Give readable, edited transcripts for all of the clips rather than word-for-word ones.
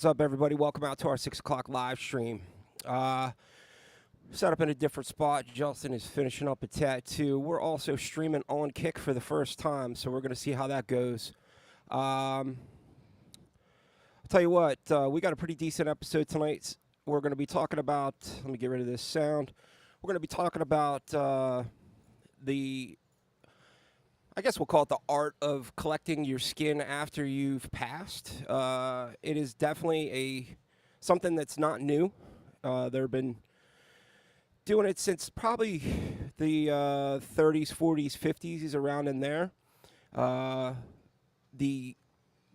What's up, everybody? Welcome out to our 6 o'clock live stream. Set up in a different spot. Justin is finishing up a tattoo. We're also streaming on Kick for the first time, so we're going to see how that goes. I'll tell you what, we got a pretty decent episode tonight. We're going to be talking about, let me get rid of this sound. We're going to be talking about I guess we'll call it the art of collecting your skin after you've passed. It is definitely something that's not new. They've been doing it since probably the 30s, 40s, 50s, around in there.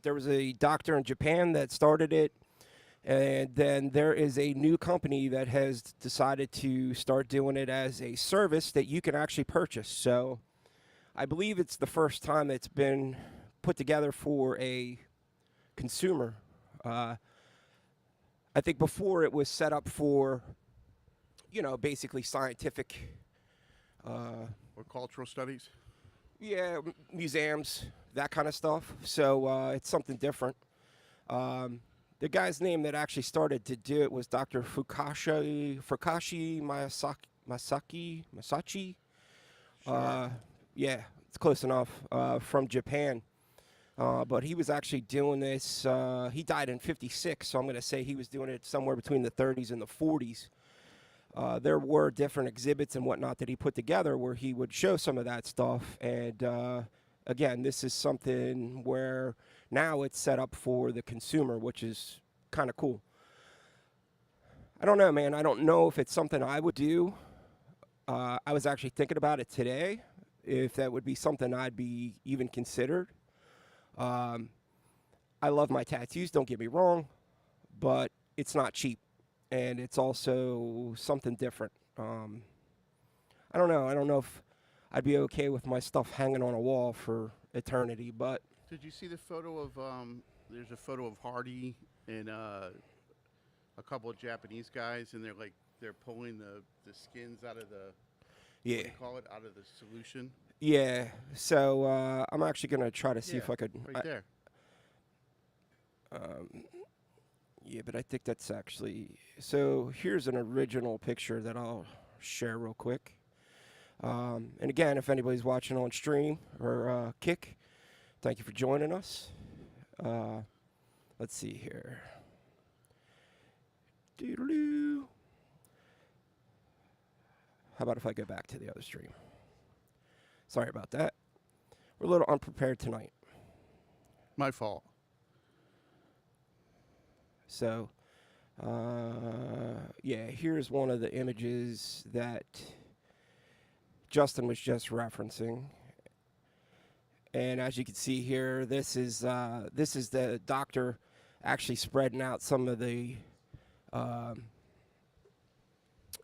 There was a doctor in Japan that started it, and then there is a new company that has decided to start doing it as a service that you can actually purchase. So I believe it's the first time it's been put together for a consumer. I think before it was set up for, basically scientific. Or cultural studies? Yeah, museums, that kind of stuff. So it's something different. The guy's name that actually started to do it was Dr. Fukashi Masachi. Sure. Yeah, it's close enough, from Japan. But he was actually doing this. He died in 56, so I'm going to say he was doing it somewhere between the 30s and the 40s. There were different exhibits and whatnot that he put together where he would show some of that stuff. And, again, this is something where now it's set up for the consumer, which is kind of cool. I don't know, man. I don't know if it's something I would do. I was actually thinking about it today, if that would be something I'd be even considered. I love my tattoos, don't get me wrong, but it's not cheap, and it's also something different. I don't know. I don't know if I'd be okay with my stuff hanging on a wall for eternity, but... Did you see the photo of, there's a photo of Hardy and a couple of Japanese guys, and they're pulling the skins out of the... Yeah. What do you call it? Out of the solution? Yeah. So I'm actually going to try to see if I could... Right there. Yeah, but I think that's actually... So here's an original picture that I'll share real quick. And again, if anybody's watching on stream or Kick, thank you for joining us. Let's see here. Doodaloo. How about if I go back to the other stream? Sorry about that. We're a little unprepared tonight. My fault. So, yeah, here's one of the images that Justin was just referencing. And as you can see here, this is the doctor actually spreading out some of the,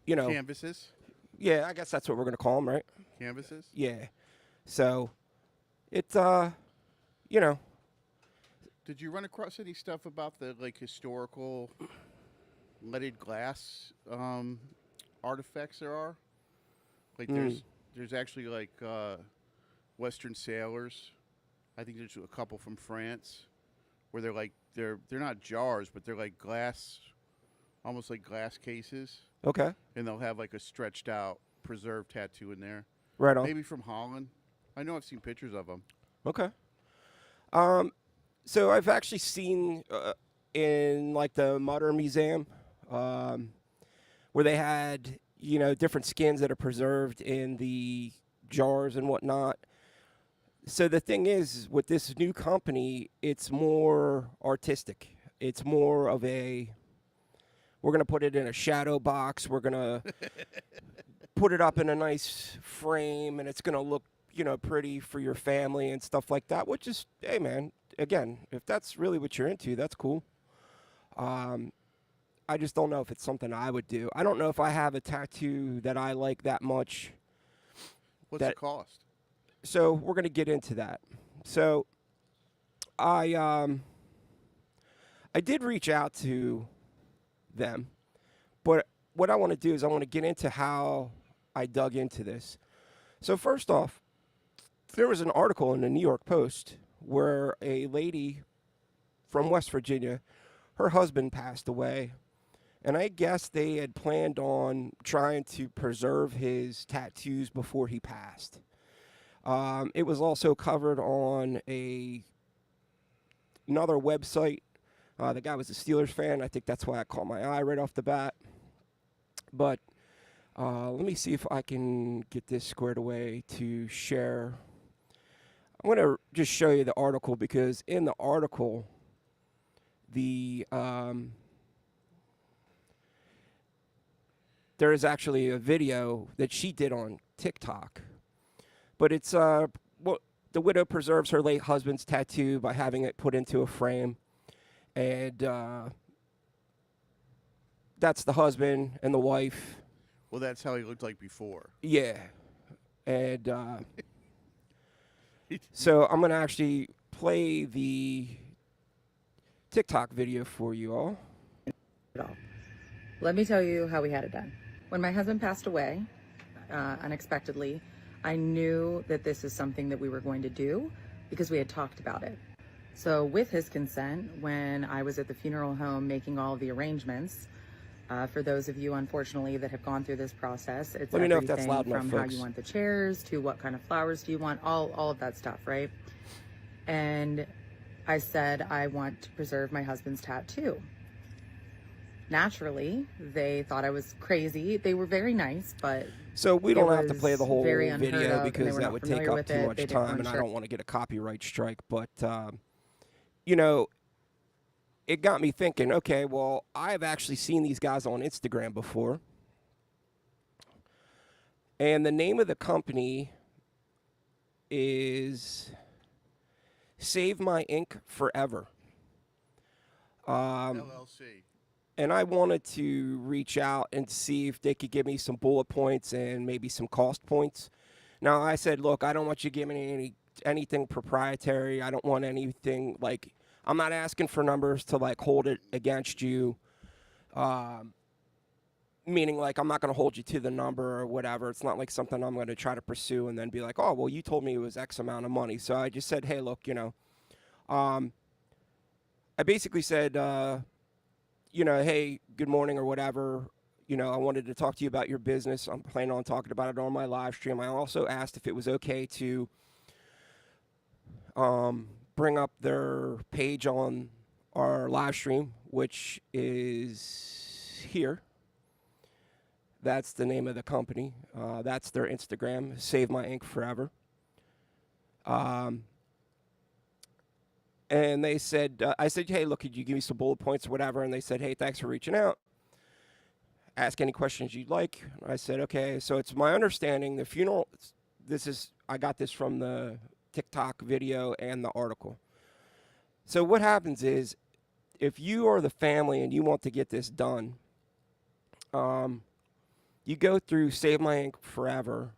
Canvases? Yeah, I guess that's what we're going to call them, right? Canvases? Yeah. So, it's, Did you run across any stuff about the, historical leaded glass artifacts there are? There's actually, Western sailors. I think there's a couple from France where they're not jars, but they're like glass, almost like glass cases. okay. And they'll have a stretched out preserved tattoo in there. Right on. Maybe from Holland. I know I've seen pictures of them. Okay. So I've actually seen in the Modern Museum where they had, different skins that are preserved in the jars and whatnot. So the thing is, with this new company, it's more artistic. It's more of we're going to put it in a shadow box. We're going to put it up in a nice frame, and it's going to look, pretty for your family and stuff like that, which is, hey, man, again, if that's really what you're into, that's cool. I just don't know if it's something I would do. I don't know if I have a tattoo that I like that much. What's the cost? So we're going to get into that. So I did reach out to them, but what I want to do is I want to get into how I dug into this. So first off, there was an article in the New York Post where a lady from West Virginia her husband passed away, and I guess they had planned on trying to preserve his tattoos before he passed. It was also covered on another website. The guy was a Steelers fan. I think that's why I caught my eye right off the bat. But let me see if I can get this squared away to share. I'm going to just show you the article, because in the article, there is actually a video that she did on TikTok. But it's the widow preserves her late husband's tattoo by having it put into a frame. And that's the husband and the wife. Well, that's how he looked like before. Yeah. And so I'm going to actually play the TikTok video for you all. Let me tell you how we had it done. When my husband passed away, unexpectedly, I knew that this is something that we were going to do because we had talked about it. So with his consent, when I was at the funeral home making all of the arrangements, for those of you, unfortunately, that have gone through this process, it's Let me know if that's loud enough, from how folks. you want the chairs to what kind of flowers do you want, all of that stuff, right? And I said, I want to preserve my husband's tattoo. Naturally, they thought I was crazy. They were very nice, but so we don't have to play the whole very unheard video of, because that would take up too much time, and I don't want to get a copyright strike. But you know, it got me thinking. Okay, well, I've actually seen these guys on Instagram before, and the name of the company is Save My Ink Forever. LLC. And I wanted to reach out and see if they could give me some bullet points and maybe some cost points. Now, I said, look, I don't want you giving me anything proprietary. I don't want anything, like, I'm not asking for numbers to, like, hold it against you. Meaning, like, I'm not going to hold you to the number or whatever. It's not like something I'm going to try to pursue and then be like, oh, well, you told me it was X amount of money. So I just said, hey, look, you know, I basically said, you know, hey, good morning or whatever. You know, I wanted to talk to you about your business. I'm planning on talking about it on my live stream. I also asked if it was okay to bring up their page on our live stream, which is here. That's the name of the company. That's their Instagram, Save My Ink Forever. And they said, I said, hey, look, could you give me some bullet points or whatever? And they said, hey, thanks for reaching out. Ask any questions you'd like. I said, okay. So it's my understanding the funeral, I got this from the TikTok video and the article. So what happens is, if you are the family and you want to get this done, you go through Save My Ink Forever.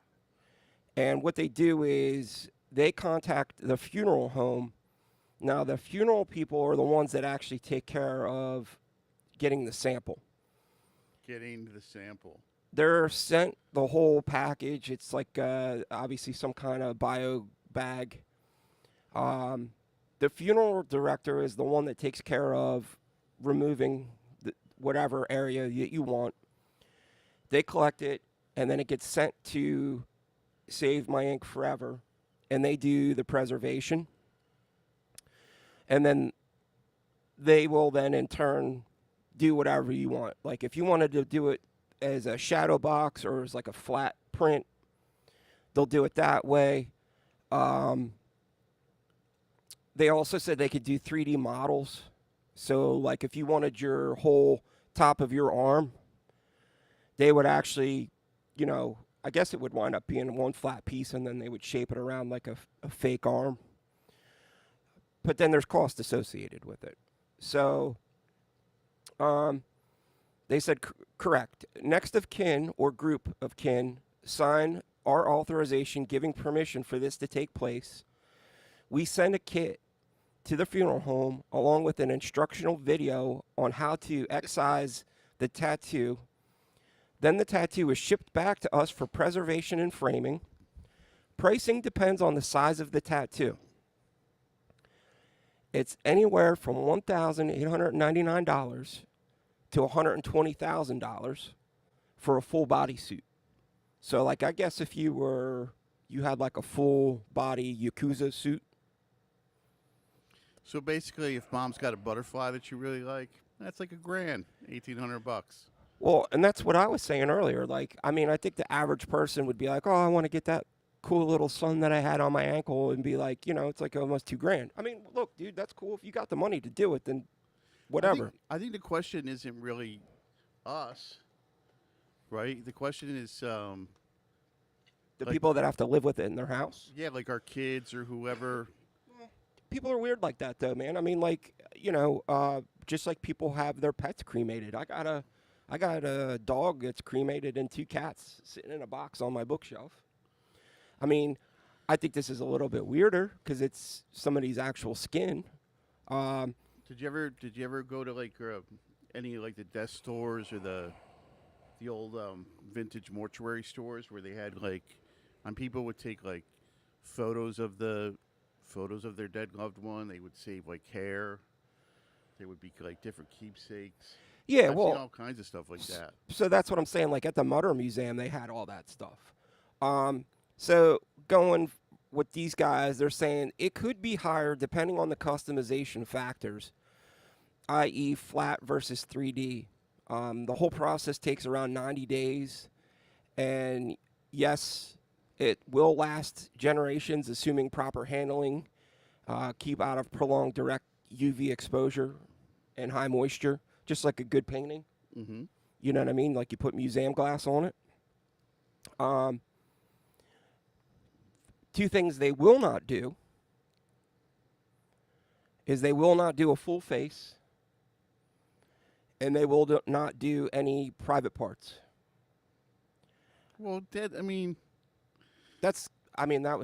And what they do is they contact the funeral home. Now, the funeral people are the ones that actually take care of getting the sample. They're sent the whole package. It's like obviously some kind of bio bag. The funeral director is the one that takes care of removing whatever area that you want. They collect it, and then it gets sent to Save My Ink Forever, and they do the preservation. And then they will then, in turn, do whatever you want. Like, if you wanted to do it as a shadow box or as like a flat print, they'll do it that way. They also said they could do 3D models. So, like, if you wanted your whole top of your arm, they would actually, you know, I guess it would wind up being one flat piece, and then they would shape it around like a fake arm. But then there's cost associated with it. So they said, correct. Next of kin or group of kin sign our authorization giving permission for this to take place. We send a kit to the funeral home along with an instructional video on how to excise the tattoo. Then the tattoo is shipped back to us for preservation and framing. Pricing depends on the size of the tattoo. It's anywhere from $1,899 to $120,000 for a full body suit. So, like, I guess if you had like a full body Yakuza suit. So basically, if mom's got a butterfly that you really like, that's like $1,000, $1,800. Well, and that's what I was saying earlier. Like, I mean, I think the average person would be like, oh, I want to get that cool little sun that I had on my ankle, and be like, it's like almost $2,000. I mean, look, dude, that's cool. If you got the money to do it, then whatever. I think the question isn't really us, right? The question is, The like- people that have to live with it in their house. yeah, like our kids or whoever. People are weird like that, though, man. I mean, like, just like people have their pets cremated. I got a dog that's cremated and 2 cats sitting in a box on my bookshelf. I mean, I think this is a little bit weirder because it's somebody's actual skin. Did you ever go to like any like the death stores or the old vintage mortuary stores where they had like, and people would take like photos of their dead loved one. They would save like hair. There would be like different keepsakes. Yeah, I've well, seen all kinds of stuff like that. so that's what I'm saying. Like at the Mutter Museum, they had all that stuff. So going with these guys, they're saying it could be higher depending on the customization factors, i.e., flat versus 3D. The whole process takes around 90 days, and yes, it will last generations, assuming proper handling. Keep out of prolonged direct UV exposure and high moisture, just like a good painting. Mm-hmm. You know what I mean? Like you put museum glass on it. 2 things they will not do is they will not do a full face, and they will not do any private parts. Well, that was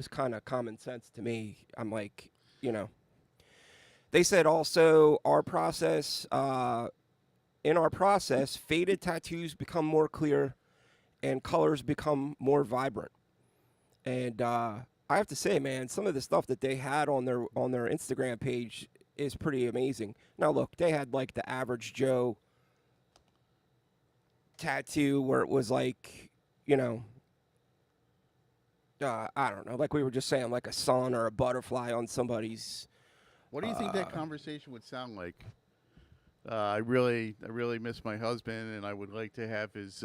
kind of common sense to me. I'm like, They said also in our process, faded tattoos become more clear and colors become more vibrant. And I have to say, man, some of the stuff that they had on their Instagram page is pretty amazing. Now, look, they had like the average Joe tattoo where it was like, I don't know, like we were just saying, like a sun or a butterfly on somebody's. what do you think that conversation would sound like? I really miss my husband, and I would like to have his.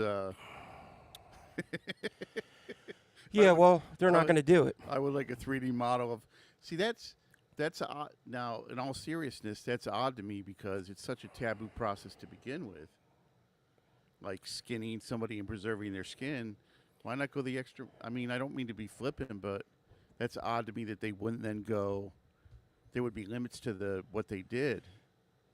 Yeah, well, they're not going to do it. I would like a 3D model of. See, that's odd. Now, in all seriousness, that's odd to me because it's such a taboo process to begin with. Like skinning somebody and preserving their skin. Why not go the extra? I mean, I don't mean to be flippant, but that's odd to me that they wouldn't then go. There would be limits to what they did.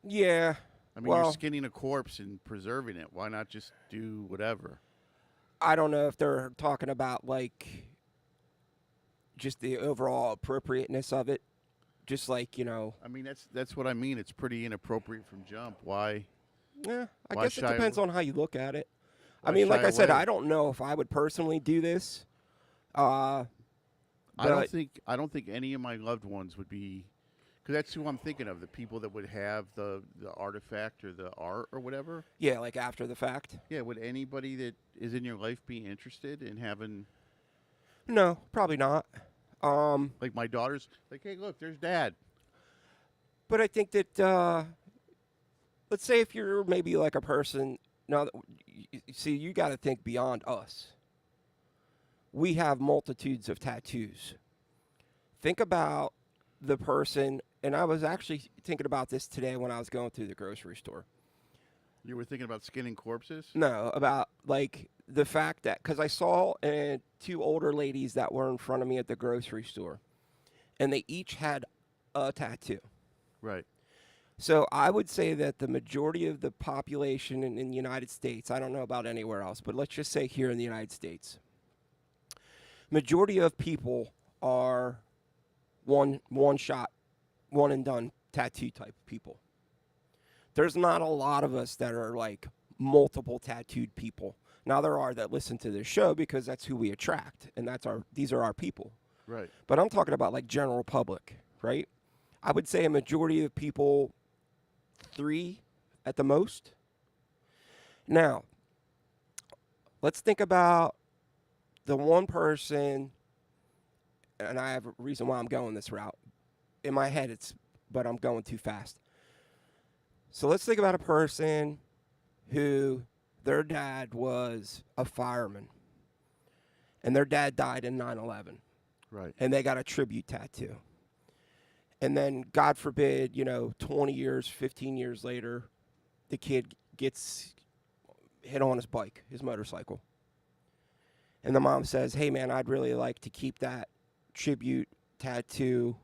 Yeah. I mean, you're skinning a corpse and preserving it. Why not just do whatever? I don't know if they're talking about like just the overall appropriateness of it. Just like, I mean, that's what I mean. It's pretty inappropriate from jump. Why? Yeah, I Why guess it shy depends away? on how you look at it. I Why mean, like shy I said, away? I don't know if I would personally do this. I But- don't think any of my loved ones would be, because that's who I'm thinking of. The people that would have the artifact or the art or whatever. Yeah, like after the fact. Yeah, would anybody that is in your life be interested in having? No, probably not. Like my daughter's like, hey, look, there's Dad. But I think that, let's say if you're maybe like a person, now, see, you got to think beyond us. We have multitudes of tattoos. Think about the person, and I was actually thinking about this today when I was going through the grocery store. You were thinking about skinning corpses? No, about like the fact that, because I saw 2 older ladies that were in front of me at the grocery store, and they each had a tattoo. Right. So I would say that the majority of the population in the United States, I don't know about anywhere else, but let's just say here in the United States, majority of people are one shot, one and done tattoo type people. There's not a lot of us that are like multiple tattooed people. Now there are that listen to this show because that's who we attract, and these are our people. Right. But I'm talking about like general public, right? I would say a majority of people 3 at the most. Now, let's think about the one person, and I have a reason why I'm going this route. In my head, but I'm going too fast. So let's think about a person who their dad was a fireman, and their dad died in 9/11. Right. And they got a tribute tattoo. And then, God forbid, 20 years, 15 years later, the kid gets hit on his bike, his motorcycle. And the mom says, hey, man, I'd really like to keep that tribute tattoo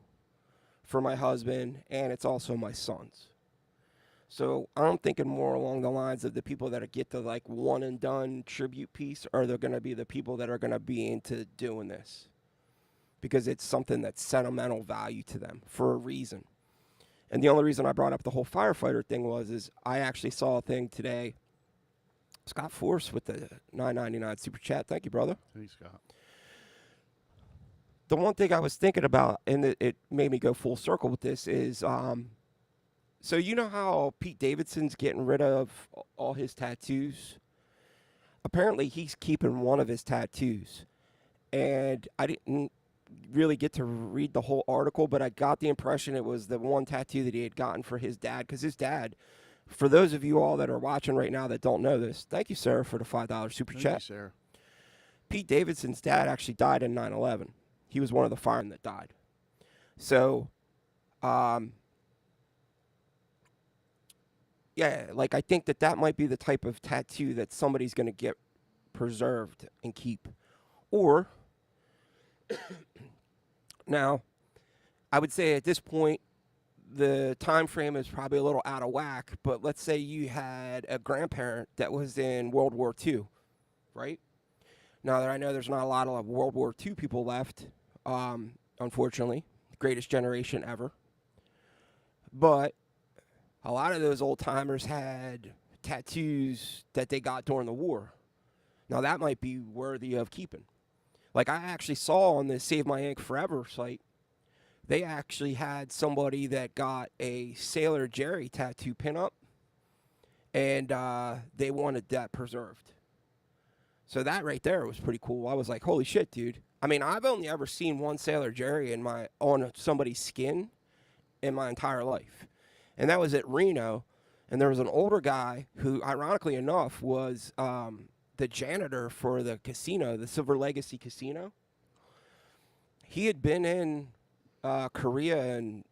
for my husband, and it's also my son's. So I'm thinking more along the lines of the people that get the like one and done tribute piece, or they're going to be the people that are going to be into doing this because it's something that's sentimental value to them for a reason. And the only reason I brought up the whole firefighter thing is I actually saw a thing today. Scott Force with the $9.99 super chat. Thank you, brother. Thanks, Scott. The one thing I was thinking about, and it made me go full circle with this, is so you know how Pete Davidson's getting rid of all his tattoos? Apparently, he's keeping one of his tattoos. And I didn't really get to read the whole article, but I got the impression it was the one tattoo that he had gotten for his dad. Because his dad, for those of you all that are watching right now that don't know this, thank you, Sarah, for the $5 super chat. Thank you, Sarah. Pete Davidson's dad actually died in 9/11. He was one of the firemen that died. So, yeah, like I think that might be the type of tattoo that somebody's going to get preserved and keep. Or, now, I would say at this point, the time frame is probably a little out of whack, but let's say you had a grandparent that was in World War II, right? Now that I know there's not a lot of World War II people left, unfortunately, greatest generation ever. But a lot of those old timers had tattoos that they got during the war. Now that might be worthy of keeping. Like I actually saw on the Save My Ink Forever site, they actually had somebody that got a Sailor Jerry tattoo pinup, and they wanted that preserved. So that right there was pretty cool. I was like, holy shit, dude. I mean, I've only ever seen one Sailor Jerry on somebody's skin in my entire life. And that was at Reno. And there was an older guy who, ironically enough, was the janitor for the casino, the Silver Legacy Casino. He had been in Korea, and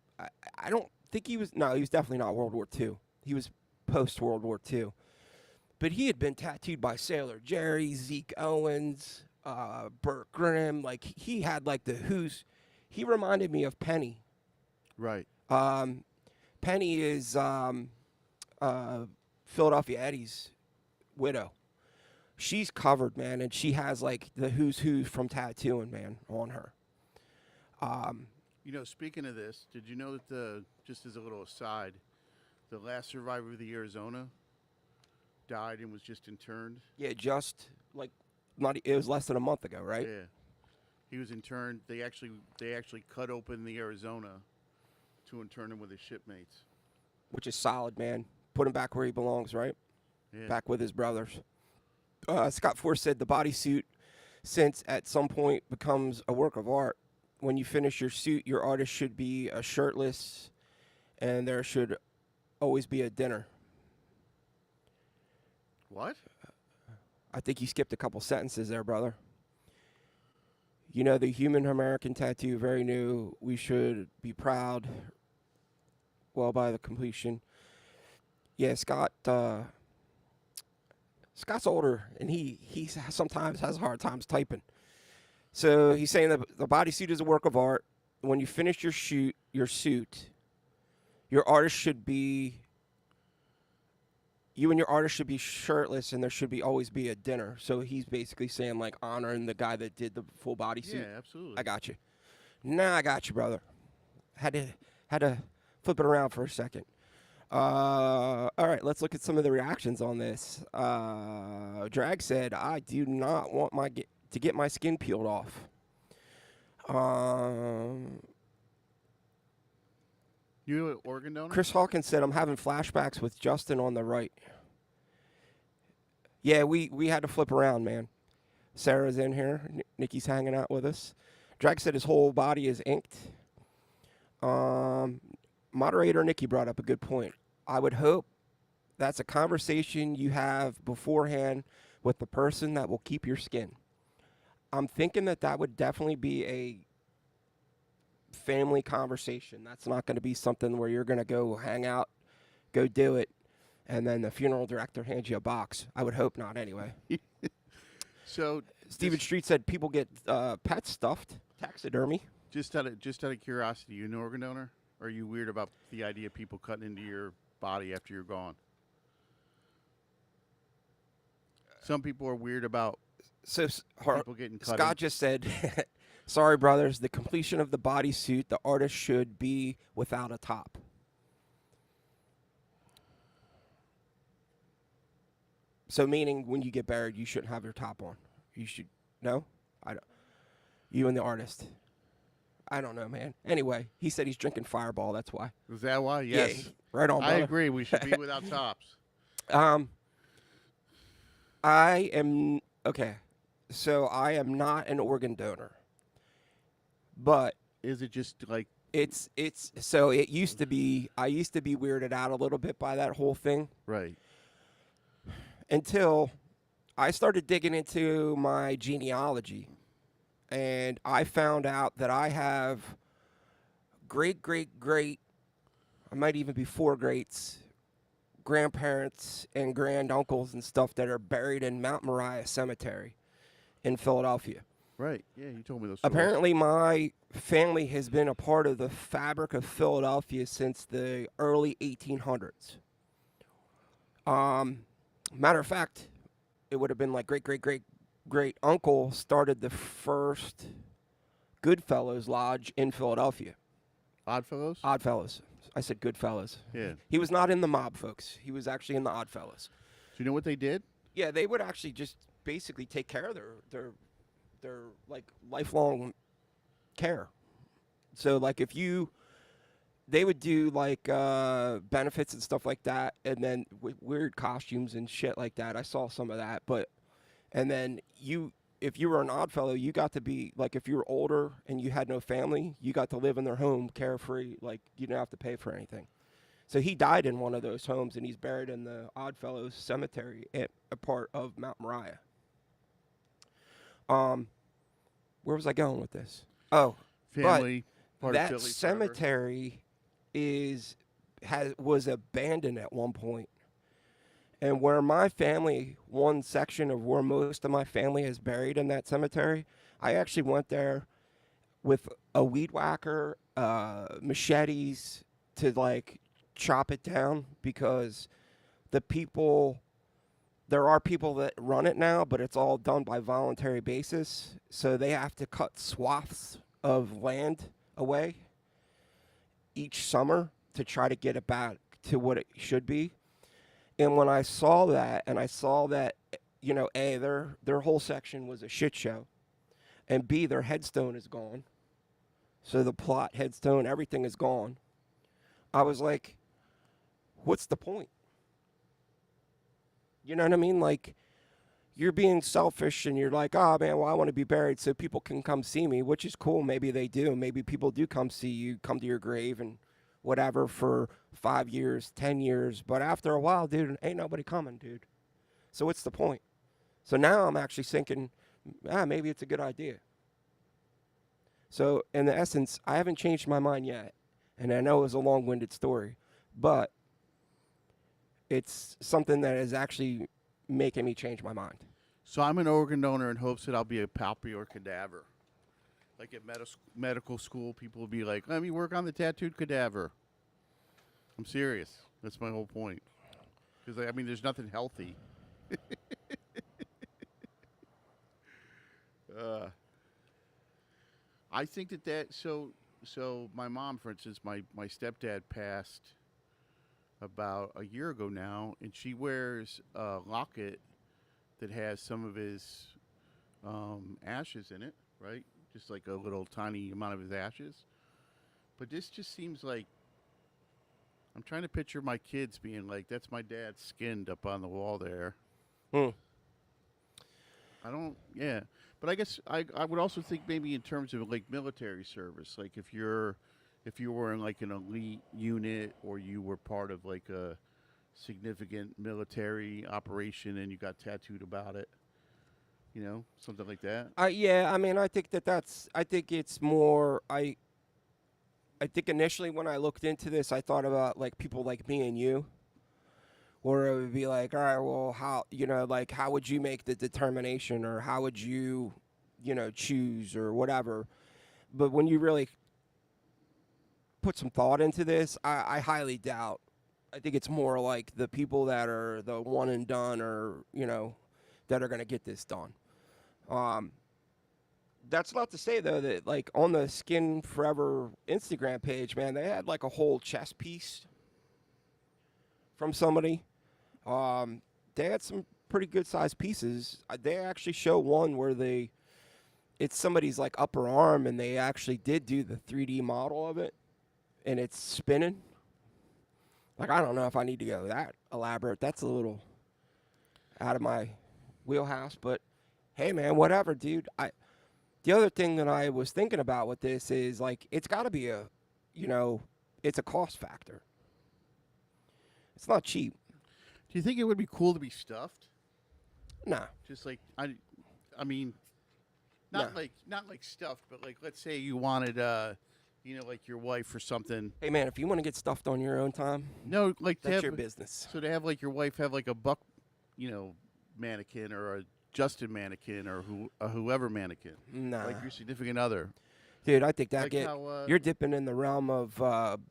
I don't think he was definitely not World War II. He was post-World War II. But he had been tattooed by Sailor Jerry, Zeke Owens, Burt Grimm. Like, he had, like, he reminded me of Penny. Right. Penny is Philadelphia Eddie's widow. She's covered, man, and she has, like, the who's who from tattooing, man, on her. Speaking of this, did you know that just as a little aside, the last survivor of the Arizona died and was just interned? Yeah, just like it was less than a month ago, right? Yeah, he was interned. They actually cut open the Arizona to intern him with his shipmates, which is solid, man. Put him back where he belongs, right? Yeah. Back with his brothers. Scott Force said the bodysuit, since at some point becomes a work of art. When you finish your suit, your artist should be shirtless, and there should always be a dinner. What? I think you skipped a couple sentences there, brother. The human American tattoo, very new. We should be proud. Well, by the completion. Yeah, Scott's older, and he sometimes has hard times typing. So he's saying that the bodysuit is a work of art. When you finish your suit, your artist should be. You and your artist should be shirtless, and there should always be a dinner. So he's basically saying, like, honoring the guy that did the full bodysuit. Yeah, absolutely. I got you. Nah, I got you, brother. Had to flip it around for a second. All right, let's look at some of the reactions on this. Drag said, I do not want to get my skin peeled off. You an organ donor? Chris Hawkins said, I'm having flashbacks with Justin on the right. Yeah, we had to flip around, man. Sarah's in here. Nikki's hanging out with us. Drag said his whole body is inked. Moderator Nikki brought up a good point. I would hope that's a conversation you have beforehand with the person that will keep your skin. I'm thinking that would definitely be a family conversation. That's not going to be something where you're going to go hang out, go do it, and then the funeral director hands you a box. I would hope not anyway. So Steven Street said people get pets stuffed, taxidermy. Just out of curiosity, you an organ donor? Or are you weird about the idea of people cutting into your body after you're gone? Some people are weird about people getting cut. Scott just said, sorry, brothers, the completion of the bodysuit, the artist should be without a top. So meaning when you get buried, you shouldn't have your top on. You should, no? I don't. You and the artist. I don't know, man. Anyway, he said he's drinking Fireball. That's why. Is that why? Yes. Yeah, right on, brother. I agree. We should be without tops. I am, okay, so I am not an organ donor. But is it just like so it used to be, I used to be weirded out a little bit by that whole thing. Right. Until I started digging into my genealogy, and I found out that I have great, I might even be 4 greats, grandparents and granduncles and stuff that are buried in Mount Moriah Cemetery in Philadelphia. Right. Yeah, you told me those stories. Apparently, my family has been a part of the fabric of Philadelphia since the early 1800s. Matter of fact, it would have been like great uncle started the first Goodfellows Lodge in Philadelphia. Oddfellows? Oddfellows. I said Goodfellas. Yeah. He was not in the mob, folks. He was actually in the Oddfellows. Do you know what they did? Yeah, they would actually just basically take care of their like lifelong care. So like if they would do like benefits and stuff like that, and then weird costumes and shit like that. I saw some of that, and then if you were an Oddfellow, you got to be like, if you were older and you had no family, you got to live in their home carefree, like you didn't have to pay for anything. So he died in one of those homes, and he's buried in the Oddfellows Cemetery at a part of Mount Moriah. Where was I going with this? Oh, family. But that cemetery was abandoned at one point. And where my family, one section of where most of my family is buried in that cemetery, I actually went there with a weed whacker, machetes to like chop it down, because there are people that run it now, but it's all done by voluntary basis. So they have to cut swaths of land away each summer to try to get it back to what it should be. And when I saw that, you know, A, their whole section was a shit show, and B, their headstone is gone. So the plot, headstone, everything is gone. I was like, what's the point? You know what I mean? Like, you're being selfish, and you're like, oh, man, well, I want to be buried so people can come see me, which is cool. Maybe they do. Maybe people do come see you, come to your grave and whatever for 5 years, 10 years. But after a while, dude, ain't nobody coming, dude. So what's the point? So now I'm actually thinking, maybe it's a good idea. So in the essence, I haven't changed my mind yet. And I know it was a long-winded story, but it's something that is actually making me change my mind. So I'm an organ donor in hopes that I'll be a palpy or cadaver. Like at medical school, people will be like, let me work on the tattooed cadaver. I'm serious. That's my whole point. Because, I mean, there's nothing healthy. I think so my mom, for instance, my stepdad passed about a year ago now, and she wears a locket that has some of his ashes in it, right? Just like a little tiny amount of his ashes. But this just seems like I'm trying to picture my kids being like, "That's my dad's skinned up on the wall there." Hmm. I don't. Yeah, but I guess I would also think maybe in terms of like military service, like if you were in like an elite unit or you were part of like a significant military operation and you got tattooed about it, something like that. Yeah, I mean, I think I think it's more, I think initially when I looked into this, I thought about like people like me and you, or it would be like, all right, well, how, like, how would you make the determination, or how would you, choose, or whatever. But when you really put some thought into this, I highly doubt. I think it's more like the people that are the one and done, or, that are going to get this done. That's not to say, though, that, like, on the Skin Forever Instagram page, man, they had, like, a whole chest piece from somebody. They had some pretty good-sized pieces. They actually show one where it's somebody's, like, upper arm, and they actually did do the 3D model of it, and it's spinning. Like, I don't know if I need to go that elaborate. That's a little out of my wheelhouse, but hey, man, whatever, dude. The other thing that I was thinking about with this is, like, it's got to be it's a cost factor. It's not cheap. Do you think it would be cool to be stuffed? Nah. Just like I mean, not No. like stuffed, but like let's say you wanted like your wife or something. Hey, man, if you want to get stuffed on your own time, No, like that's your business. So to have like your wife have like a Buck, mannequin or a Justin mannequin or whoever mannequin. Nah. Like your significant other. Dude, I think Like how, you're dipping in the realm of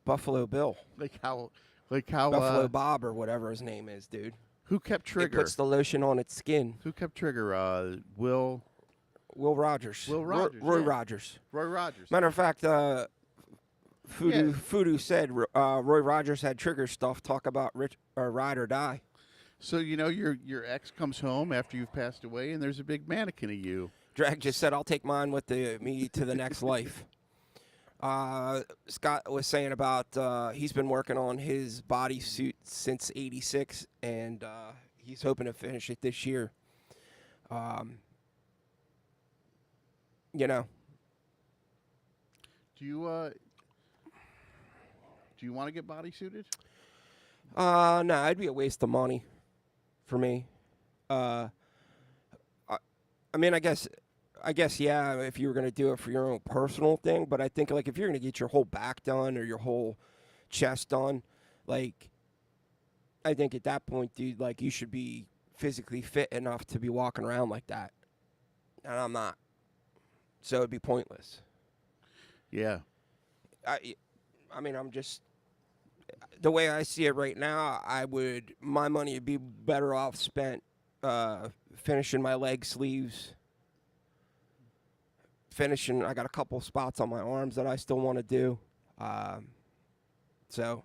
Buffalo Bill. Like how Buffalo Bob or whatever his name is, dude. Who kept Trigger? It puts the lotion on its skin. Who kept Trigger? Will Rogers. Will Rogers. Roy yeah. Rogers. Roy Rogers. Matter of fact, Fudu said Roy Rogers had Trigger stuff. Talk about ride or die. So your ex comes home after you've passed away, and there's a big mannequin of you. Drag just said, "I'll take mine with me to the next life." Scott was saying about he's been working on his bodysuit since '86, and he's hoping to finish it this year. Do you want to get bodysuited? No, it'd be a waste of money for me. I mean, I guess, yeah, if you were going to do it for your own personal thing, but I think, like, if you're going to get your whole back done or your whole chest done, like, I think at that point, dude, like, you should be physically fit enough to be walking around like that. And I'm not. So it'd be pointless. Yeah. I mean, I'm just, the way I see it right now, my money would be better off spent finishing my leg sleeves. I got a couple spots on my arms that I still want to do. So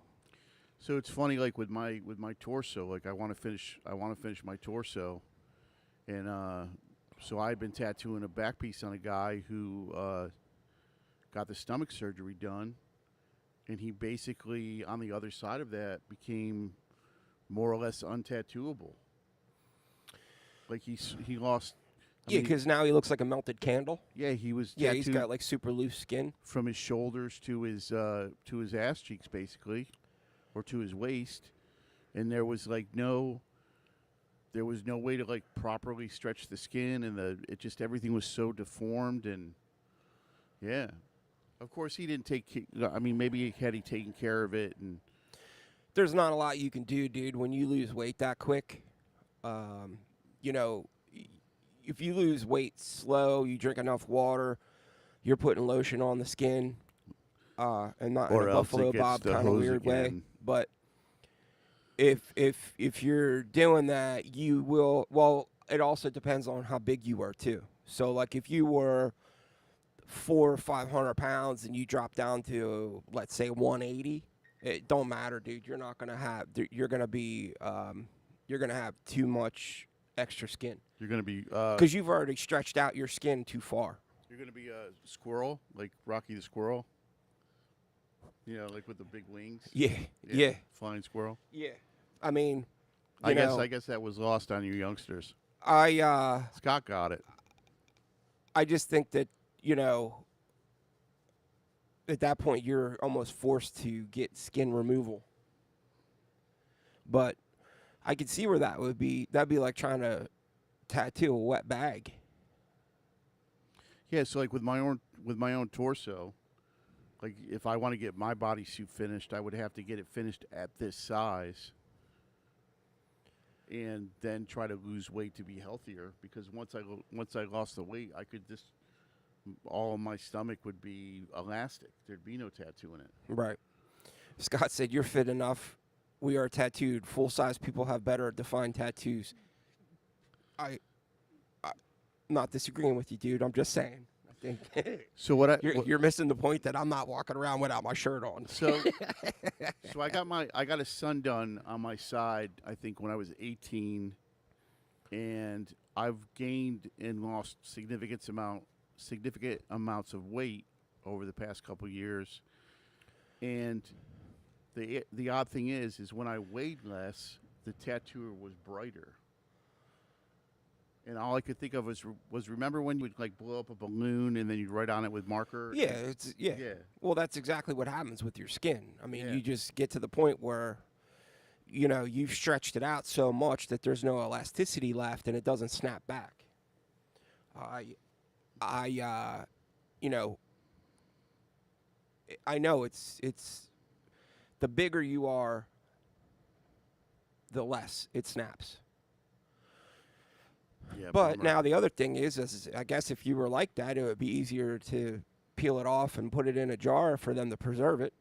it's funny, like with my torso, like I want to finish my torso, and so I've been tattooing a back piece on a guy who got the stomach surgery done, and he basically on the other side of that became more or less untattooable. Like he lost. Yeah, because now he looks like a melted candle. Yeah, he was. Yeah, he's got like super loose skin from his shoulders to his ass cheeks, basically, or to his waist, and there was no way to like properly stretch the skin, and everything was so deformed, and yeah, of course he didn't take. I mean, maybe had he taken care of it, and there's not a lot you can do, dude, when you lose weight that quick. If you lose weight slow, you drink enough water, you're putting lotion on the skin, and not in a Buffalo Bob kind of weird way. But if you're doing that, you will. Well, it also depends on how big you are too. So, like, if you were 400 or 500 pounds and you drop down to, let's say, 180, it don't matter, dude. You're not gonna have. You're gonna have too much extra skin. You're going to be... Because you've already stretched out your skin too far. You're going to be a squirrel, like Rocky the Squirrel? You know, like with the big wings. Yeah. Flying squirrel. Yeah. I mean, I guess that was lost on you youngsters. I Scott got it. I just think that, at that point you're almost forced to get skin removal. But I could see where that would be. That'd be like trying to tattoo a wet bag. Yeah, so like with my own torso, like if I want to get my bodysuit finished, I would have to get it finished at this size, and then try to lose weight to be healthier. Because once I lost the weight, I could just all of my stomach would be elastic. There'd be no tattoo in it. Right. Scott said, "You're fit enough. We are tattooed. Full-size people have better defined tattoos." I'm not disagreeing with you, dude. I'm just saying. I think So what you're missing the point that I'm not walking around without my shirt on. So I got a sun done on my side, I think when I was 18, and I've gained and lost significant amounts of weight over the past couple years. And the odd thing is when I weighed less, the tattooer was brighter. And all I could think of was remember when you would like blow up a balloon and then you'd write on it with marker? Yeah, yeah. Well, that's exactly what happens with your skin. I mean, you just get to the point where, you've stretched it out so much that there's no elasticity left and it doesn't snap back. I know it's the bigger you are, the less it snaps. Yeah, but now the other thing is I guess if you were like that, it would be easier to peel it off and put it in a jar for them to preserve it.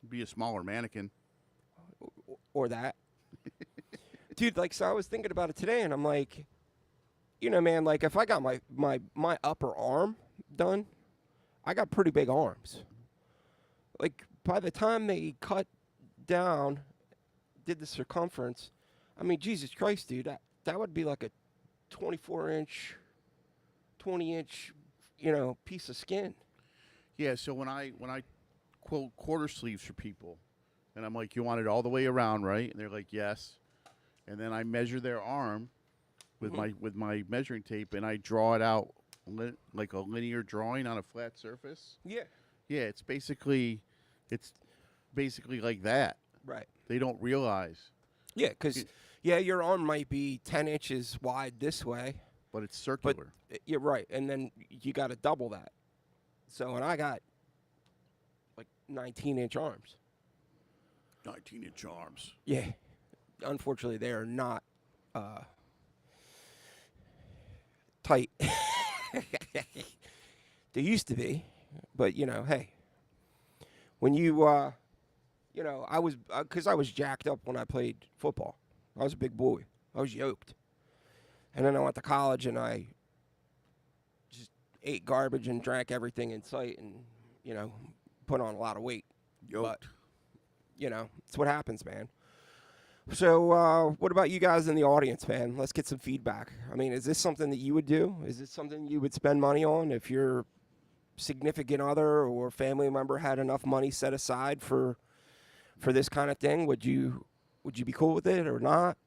Be a smaller mannequin. Or that. Dude, so I was thinking about it today, and I'm like, man, like if I got my upper arm done, I got pretty big arms. Like by the time they cut down, did the circumference, I mean, Jesus Christ, dude, that would be like a 24-inch, 20-inch, piece of skin. Yeah, so when I quote quarter sleeves for people, and I'm like, you want it all the way around, right? And they're like, yes. And then I measure their arm with my measuring tape, and I draw it out like a linear drawing on a flat surface. Yeah. Yeah, it's basically like that. Right. They don't realize. Yeah, because your arm might be 10 inches wide this way. But it's circular. But you're right. And then you got to double that. So, and I got like 19-inch arms. 19-inch arms. Yeah. Unfortunately, they are not tight. They used to be. But, hey. When you, I was, because I was jacked up when I played football. I was a big boy. I was yoked. And then I went to college and I just ate garbage and drank everything in sight and, put on a lot of weight. Yoked. But, it's what happens, man. So what about you guys in the audience, man? Let's get some feedback. I mean, is this something that you would do? Is this something you would spend money on if your significant other or family member had enough money set aside for this kind of thing? Would you be cool with it or not?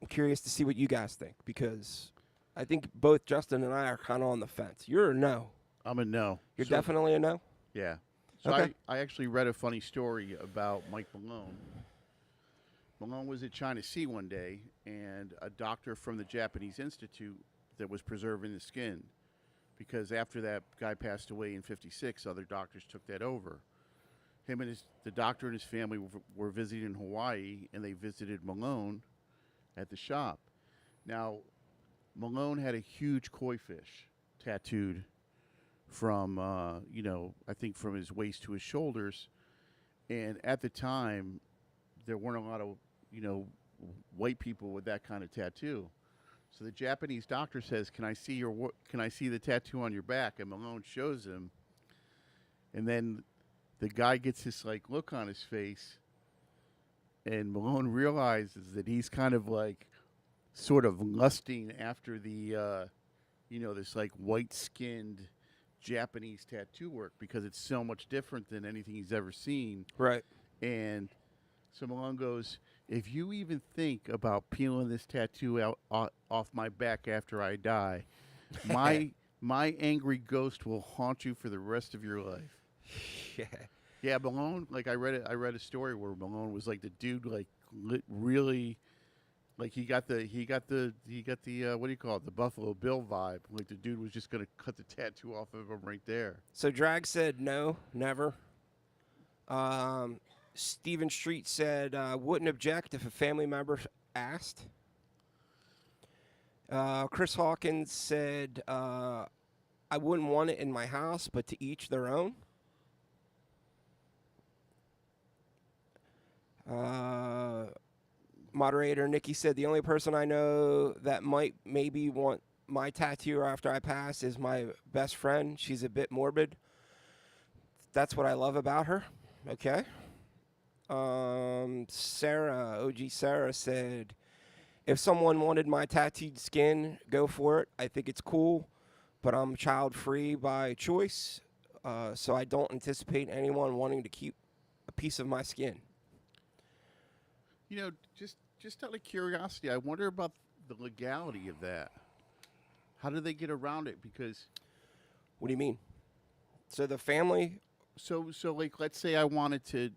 I'm curious to see what you guys think, because I think both Justin and I are kind of on the fence. You're a no. I'm a no. You're definitely a no? Yeah. So Okay. I actually read a funny story about Mike Malone. Malone was at China Sea one day, and a doctor from the Japanese Institute that was preserving the skin, because after that guy passed away in '56, other doctors took that over. Him and the doctor and his family were visiting in Hawaii, and they visited Malone at the shop. Now, Malone had a huge koi fish tattooed from, I think from his waist to his shoulders. And at the time, there weren't a lot of, white people with that kind of tattoo. So the Japanese doctor says, can I see the tattoo on your back? And Malone shows him. And then the guy gets this look on his face, and Malone realizes that he's kind of sort of lusting after the, this white-skinned Japanese tattoo work because it's so much different than anything he's ever seen. Right. And so Malone goes, if you even think about peeling this tattoo out off my back after I die, my angry ghost will haunt you for the rest of your life. Yeah. Yeah, Malone. Like I read a story where Malone was like the dude, like really, like he got the what do you call it, the Buffalo Bill vibe. Like the dude was just gonna cut the tattoo off of him right there. So Drag said no, never. Stephen Street said wouldn't object if a family member asked. Chris Hawkins said I wouldn't want it in my house, but to each their own. Moderator Nikki said the only person I know that might maybe want my tattoo after I pass is my best friend. She's a bit morbid. That's what I love about her. Okay. Sarah, OG Sarah said, if someone wanted my tattooed skin, go for it. I think it's cool, but I'm child-free by choice, so I don't anticipate anyone wanting to keep a piece of my skin. You know, just out of curiosity, I wonder about the legality of that. How do they get around it? Because What do you mean? So the family... So like, let's say I wanted to,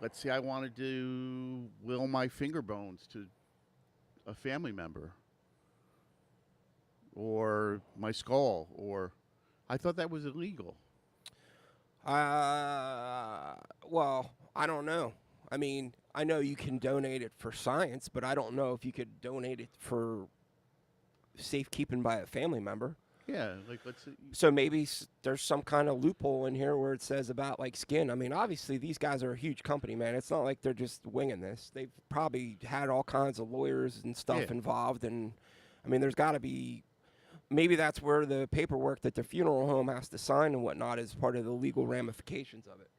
let's say I wanted to will my finger bones to a family member or my skull, or I thought that was illegal. Well, I don't know. I mean, I know you can donate it for science, but I don't know if you could donate it for safekeeping by a family member. Yeah, like let's say. So maybe there's some kind of loophole in here where it says about like skin. I mean, obviously these guys are a huge company, man. It's not like they're just winging this. They've probably had all kinds of lawyers and stuff involved, and I mean, there's got to be. Maybe that's where the paperwork that the funeral home has to sign and whatnot is part of the legal ramifications of it.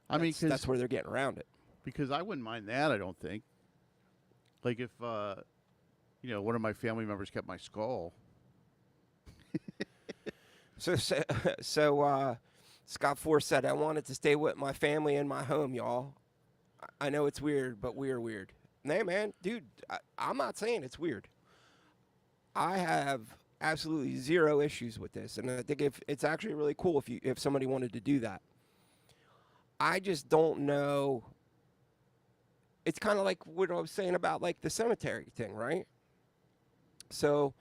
I mean, that's where they're getting around it. Because I wouldn't mind that. I don't think. Like if one of my family members kept my skull. So Scott Force said, I wanted to stay with my family and my home, y'all. I know it's weird, but we're weird. Hey, man, dude, I'm not saying it's weird. I have absolutely zero issues with this, and I think if it's actually really cool if somebody wanted to do that. I just don't know. It's kind of like what I was saying about like the cemetery thing, right? So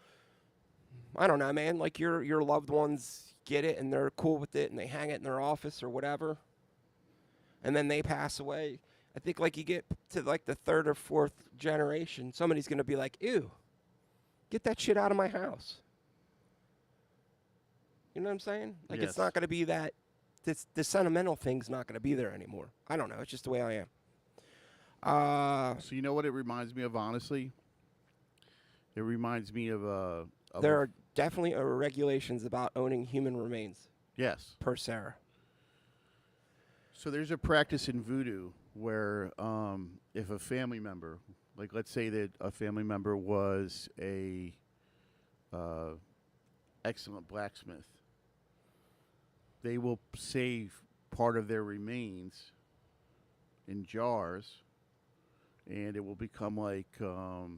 I don't know, man. Like your loved ones get it and they're cool with it and they hang it in their office or whatever, and then they pass away. I think like you get to like the third or fourth generation, somebody's gonna be like, "Ew, get that shit out of my house." You know what I'm saying? Like Yes. It's not gonna be that. The sentimental thing's not gonna be there anymore. I don't know. It's just the way I am. So you know what it reminds me of, honestly? It reminds me of There are definitely regulations about owning human remains. Yes. Per Sarah. So there's a practice in voodoo where if a family member, like let's say that a family member was a excellent blacksmith, they will save part of their remains in jars, and it will become like a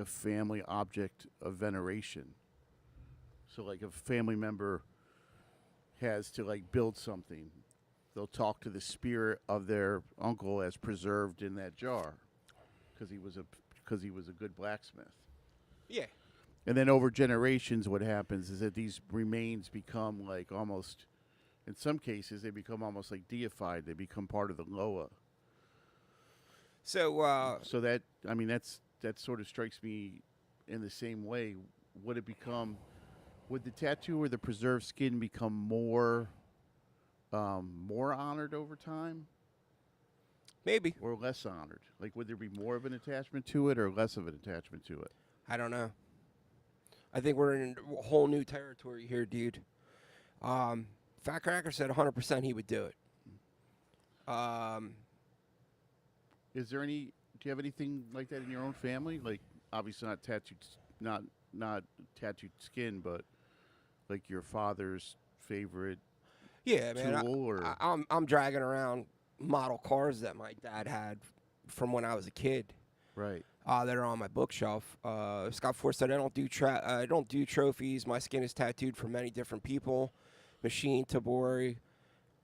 family object of veneration. So like if a family member has to like build something, they'll talk to the spirit of their uncle as preserved in that jar because he was a good blacksmith. Yeah. And then over generations, what happens is that these remains become like almost, in some cases, they become almost like deified. They become part of the Loa. So that, I mean, that sort of strikes me in the same way. Would the tattoo or the preserved skin become more honored over time? Maybe. Or less honored? Like, would there be more of an attachment to it or less of an attachment to it? I don't know. I think we're in a whole new territory here, dude. Fat Cracker said 100% he would do it. Is there any? Do you have anything like that in your own family? Like, obviously not tattooed skin, but like your father's favorite Yeah, man. tool, or I'm dragging around model cars that my dad had from when I was a kid. right? That are on my bookshelf. Scott Force said, I don't do trophies. My skin is tattooed for many different people, machine, tabori,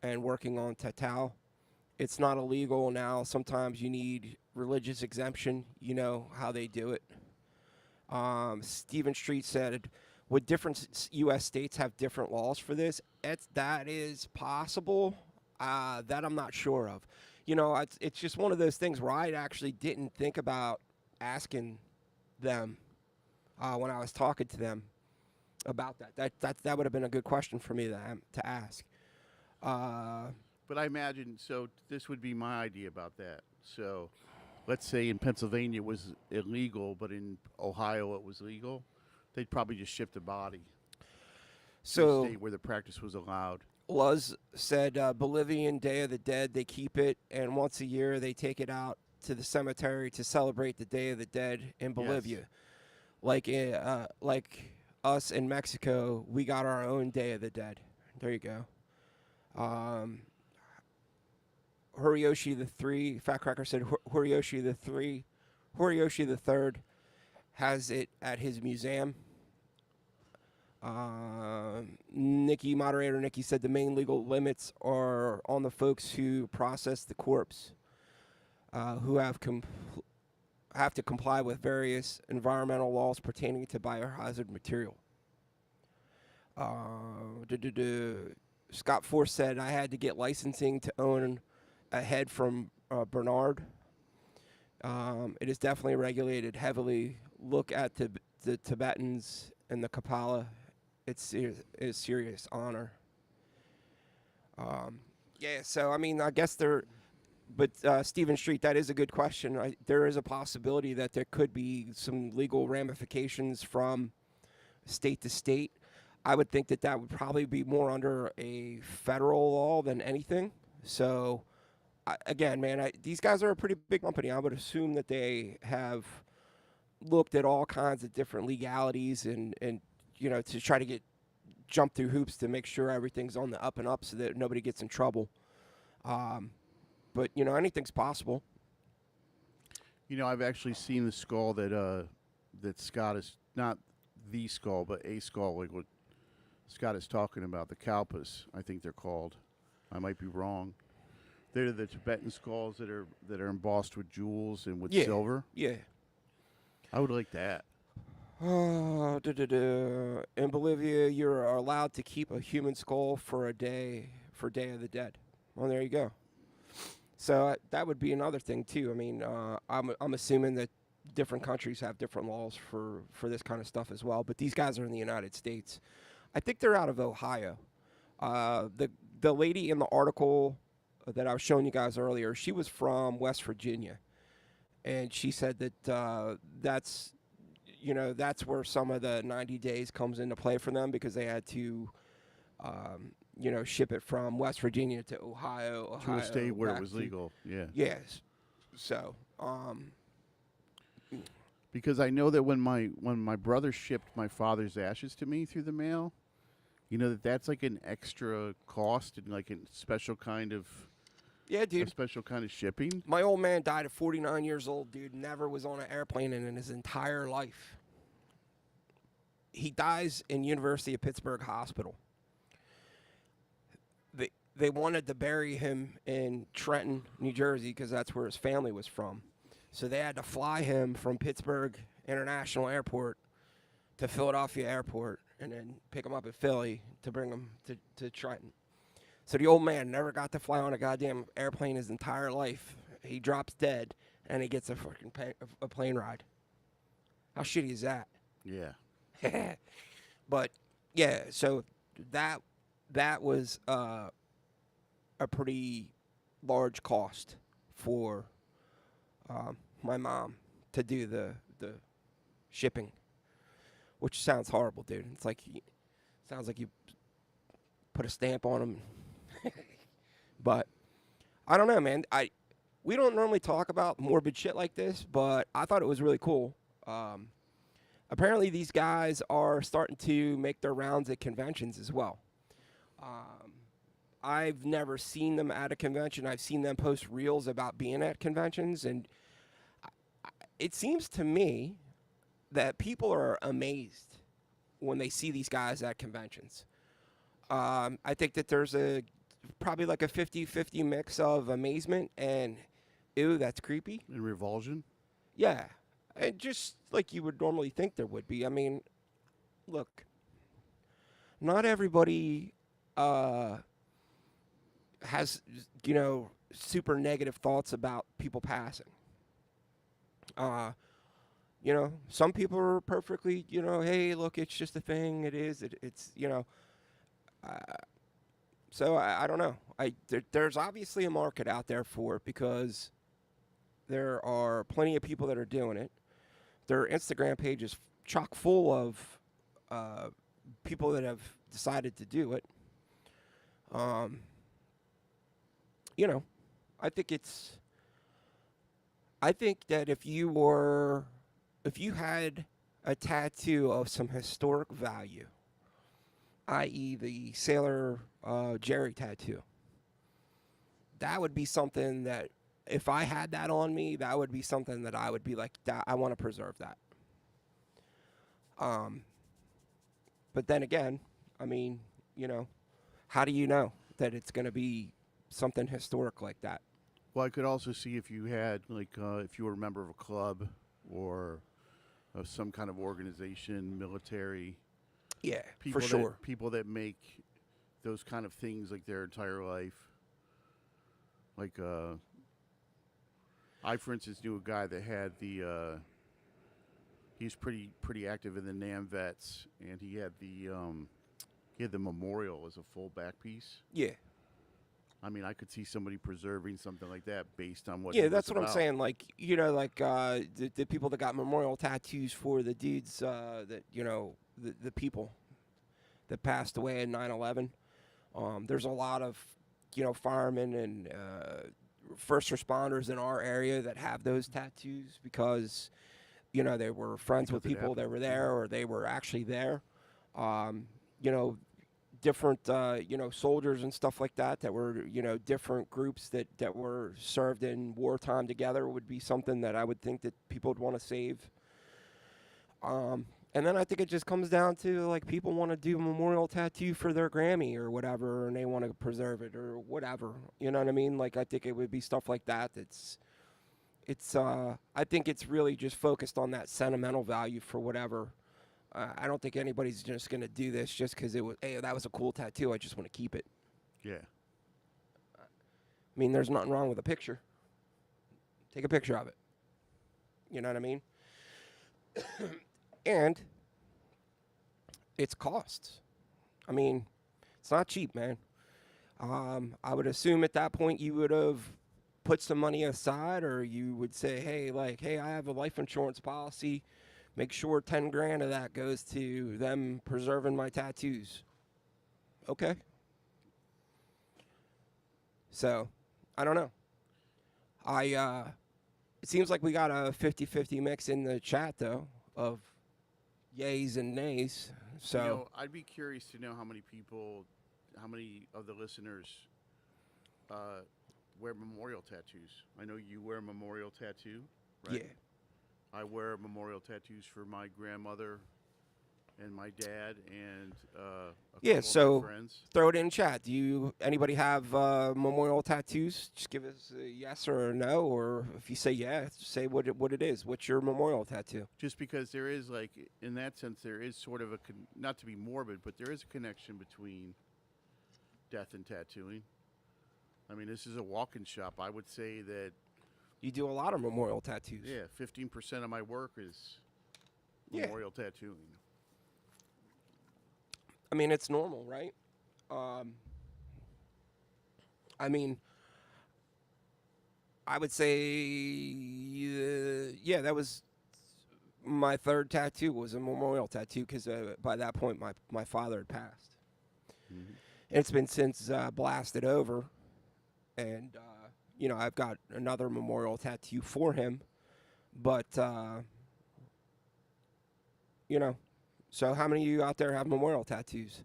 and working on tattoo. It's not illegal now. Sometimes you need religious exemption. You know how they do it. Stephen Street said, would different U.S. states have different laws for this? That is possible. That I'm not sure of. You know, it's just one of those things where I actually didn't think about asking them when I was talking to them about that. That would have been a good question for me to ask. But I imagine, so this would be my idea about that. So let's say in Pennsylvania it was illegal, but in Ohio it was legal. They'd probably just ship the body to the state where the practice was allowed. Luz said Bolivian Day of the Dead, they keep it, and once a year they take it out to the cemetery to celebrate the Day of the Dead in Bolivia. Yes. Like us in Mexico, we got our own Day of the Dead. There you go. Horiyoshi the Three, Fat Cracker said Horiyoshi the Third has it at his museum. Moderator Nikki said the main legal limits are on the folks who process the corpse, who have to comply with various environmental laws pertaining to biohazard material. Scott Force said I had to get licensing to own a head from Bernard. It is definitely regulated heavily. Look at the Tibetans and the Kapala. It's serious honor. Yeah, so I mean, I guess but Stephen Street, that is a good question. There is a possibility that there could be some legal ramifications from state to state. I would think that would probably be more under a federal law than anything. So, again, man, these guys are a pretty big company. I would assume that they have looked at all kinds of different legalities and you know, to try to jump through hoops to make sure everything's on the up and up so that nobody gets in trouble. But, you know, anything's possible. You know, I've actually seen the skull that Scott is, not the skull, but a skull, like what Scott is talking about, the kalpas, I think they're called. I might be wrong. They're the Tibetan skulls that are embossed with jewels and with silver. Yeah. I would like that. In Bolivia, you're allowed to keep a human skull for a day, for Day of the Dead. Well, there you go. So that would be another thing too. I mean, I'm assuming that different countries have different laws for this kind of stuff as well. But these guys are in the United States. I think they're out of Ohio. The lady in the article that I was showing you guys earlier, she was from West Virginia, and she said that that's where some of the 90 days comes into play for them because they had to, ship it from West Virginia to Ohio to a state where it was legal. Yeah. Yes. So. Because I know that when my brother shipped my father's ashes to me through the mail, you know that's like an extra cost and like a special kind of. Yeah, dude. A special kind of shipping. My old man died at 49 years old, dude. Never was on an airplane in his entire life. He dies in University of Pittsburgh Hospital. They wanted to bury him in Trenton, New Jersey, because that's where his family was from. So they had to fly him from Pittsburgh International Airport to Philadelphia Airport and then pick him up at Philly to bring him to Trenton. So the old man never got to fly on a goddamn airplane his entire life. He drops dead, and he gets a fucking a plane ride. How shitty is that? Yeah. But, yeah, so that was a pretty large cost for my mom to do the shipping, which sounds horrible, dude. Sounds like you put a stamp on them. But I don't know, man. We don't normally talk about morbid shit like this, but I thought it was really cool apparently these guys are starting to make their rounds at conventions as well. I've never seen them at a convention. I've seen them post reels about being at conventions, and it seems to me that people are amazed when they see these guys at conventions. I think that there's probably like a 50-50 mix of amazement and, ew, that's creepy. And revulsion? Yeah, and just like you would normally think there would be. I mean, look, not everybody has, super negative thoughts about people passing. Some people are perfectly, hey, look, it's just a thing. It is. It's. So I don't know. There's obviously a market out there for it because there are plenty of people that are doing it. Their Instagram page is chock full of people that have decided to do it. I think that if you had a tattoo of some historic value, i.e. the Sailor Jerry tattoo, that would be something that if I had that on me, that would be something that I would be like, I want to preserve that. But then again, I mean, how do you know that it's going to be something historic like that? Well, I could also see if you had, like, if you were a member of a club or of some kind of organization, military. Yeah, People for sure. People that make those kind of things like their entire life. Like, I, for instance, knew a guy that had he's pretty active in the NAM vets, and he had the memorial as a full back piece. Yeah. I mean, I could see somebody preserving something like that based on what. Yeah, that's what I'm saying. Like, the people that got memorial tattoos for the dudes that, the people that passed away in 9/11. There's a lot of, firemen and first responders in our area that have those tattoos because, they were friends with people that were there or they were actually there. Different, soldiers and stuff like that were, different groups that were served in wartime together would be something that I would think that people would want to save. And then I think it just comes down to, like, people want to do a memorial tattoo for their Grammy or whatever, and they want to preserve it or whatever. You know what I mean? Like, I think it would be stuff like that. I think it's really just focused on that sentimental value for whatever. I don't think anybody's just going to do this just because that was a cool tattoo. I just want to keep it. Yeah. I mean, there's nothing wrong with a picture. Take a picture of it. You know what I mean? And it's costs. I mean, it's not cheap, man. I would assume at that point you would have put some money aside, or you would say, hey, I have a life insurance policy. Make sure 10 grand of that goes to them preserving my tattoos. Okay. So, I don't know. It seems like we got a 50-50 mix in the chat, though, of yays and nays. So, I'd be curious to know how many of the listeners wear memorial tattoos. I know you wear a memorial tattoo, right? Yeah. I wear memorial tattoos for my grandmother and my dad and a couple of my friends. Throw it in chat. Anybody have memorial tattoos? Just give us a yes or a no, or if you say yeah, say what it is. What's your memorial tattoo? Just because there is, like, in that sense, there is sort of not to be morbid, but there is a connection between death and tattooing. I mean, this is a walk-in shop. I would say that you do a lot of memorial tattoos. Yeah, 15% of my work is memorial tattooing. I mean, it's normal, right? I mean, I would say, that was my third tattoo was a memorial tattoo because by that point my father had passed. Mm-hmm. It's been since blasted over, and I've got another memorial tattoo for him, but you know. So how many of you out there have memorial tattoos?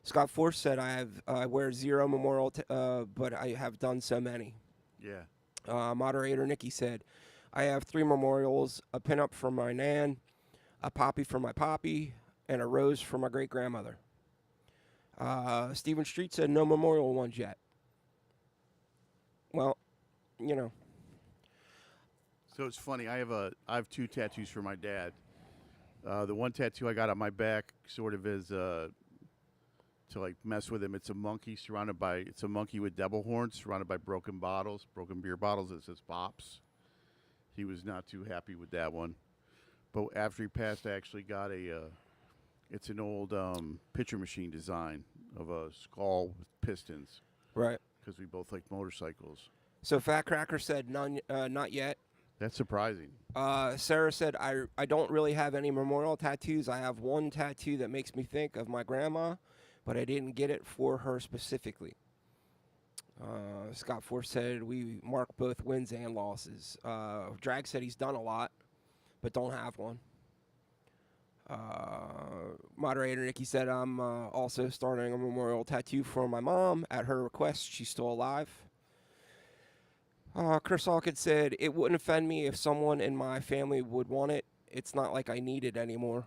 Scott Force said I wear 0 memorial, but I have done so many. Yeah. Moderator Nikki said, I have 3 memorials, a pinup for my nan, a poppy for my poppy, and a rose for my great grandmother. Stephen Street said no memorial ones yet. Well, you know. So it's funny. I have 2 tattoos for my dad. The one tattoo I got on my back sort of is to like mess with him. It's a monkey it's a monkey with devil horns surrounded by broken beer bottles. It says Pops. He was not too happy with that one. But after he passed, I actually got it's an old pitcher machine design of a skull with pistons. Right. Because we both like motorcycles. So Fat Cracker said none, not yet. That's surprising. Sarah said, I don't really have any memorial tattoos. I have one tattoo that makes me think of my grandma, but I didn't get it for her specifically. Scott Force said, we mark both wins and losses. Drag said he's done a lot, but don't have one. Moderator Nikki said, I'm also starting a memorial tattoo for my mom. At her request, she's still alive. Chris Hawkins said, it wouldn't offend me if someone in my family would want it. It's not like I need it anymore.